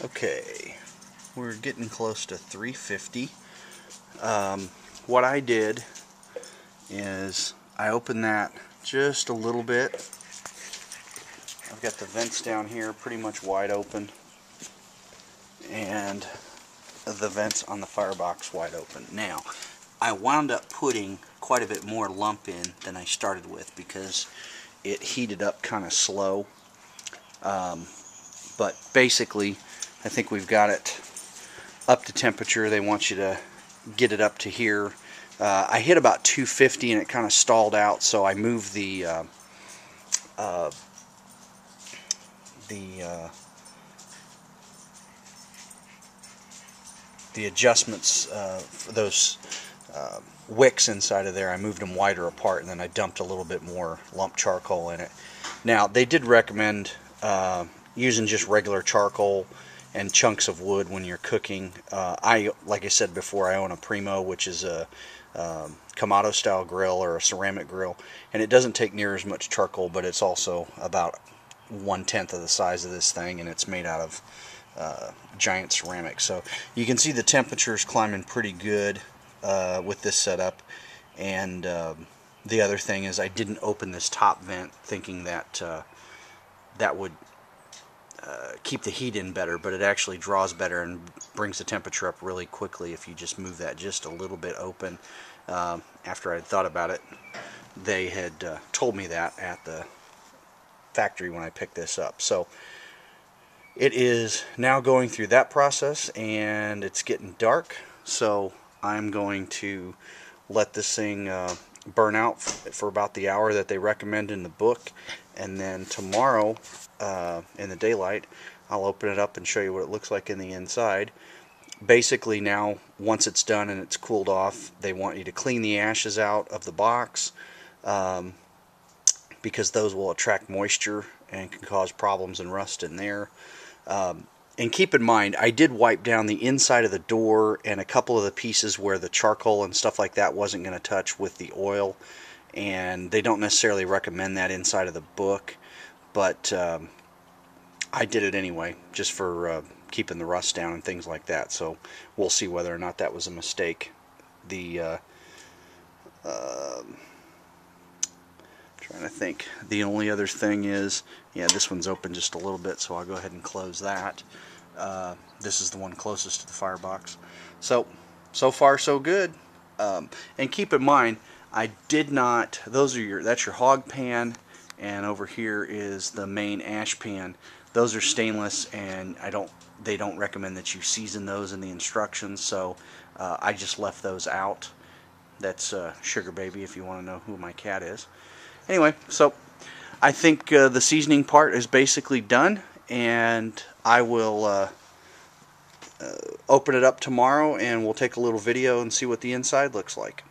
Okay, we're getting close to 350. What I did is I opened that just a little bit. I've got the vents down here pretty much wide open, and the vents on the firebox wide open. Now, I wound up putting quite a bit more lump in than I started with because it heated up kind of slow. But basically, I think we've got it up to temperature. They want you to get it up to here. I hit about 250 and it kind of stalled out, so I moved the adjustments for those wicks inside of there. I moved them wider apart, and then I dumped a little bit more lump charcoal in it. Now, they did recommend using just regular charcoal and chunks of wood when you're cooking. Like I said before, I own a Primo, which is a Kamado style grill or a ceramic grill, and it doesn't take near as much charcoal, but it's also about 1/10 of the size of this thing, and it's made out of giant ceramic. So you can see the temperatures climbing pretty good with this setup. And the other thing is I didn't open this top vent thinking that that would keep the heat in better, but it actually draws better and brings the temperature up really quickly if you just move that just a little bit open. After I had thought about it, they had told me that at the factory when I picked this up. So it is now going through that process, and it's getting dark, so I'm going to let this thing burn out for about the hour that they recommend in the book, and then tomorrow in the daylight I'll open it up and show you what it looks like in the inside. Basically, now once it's done and it's cooled off, they want you to clean the ashes out of the box, because those will attract moisture and can cause problems and rust in there. And keep in mind, I did wipe down the inside of the door and a couple of the pieces where the charcoal and stuff like that wasn't going to touch with the oil, and they don't necessarily recommend that inside of the book, but I did it anyway, just for keeping the rust down and things like that. So we'll see whether or not that was a mistake. Trying to think. The only other thing is, yeah, this one's open just a little bit, so I'll go ahead and close that. This is the one closest to the firebox. So far so good. And keep in mind, I did not. That's your hog pan, and over here is the main ash pan. Those are stainless, and they don't recommend that you season those in the instructions. So I just left those out. That's Sugar Baby, if you want to know who my cat is. Anyway, so I think the seasoning part is basically done, and I will open it up tomorrow, and we'll take a little video and see what the inside looks like.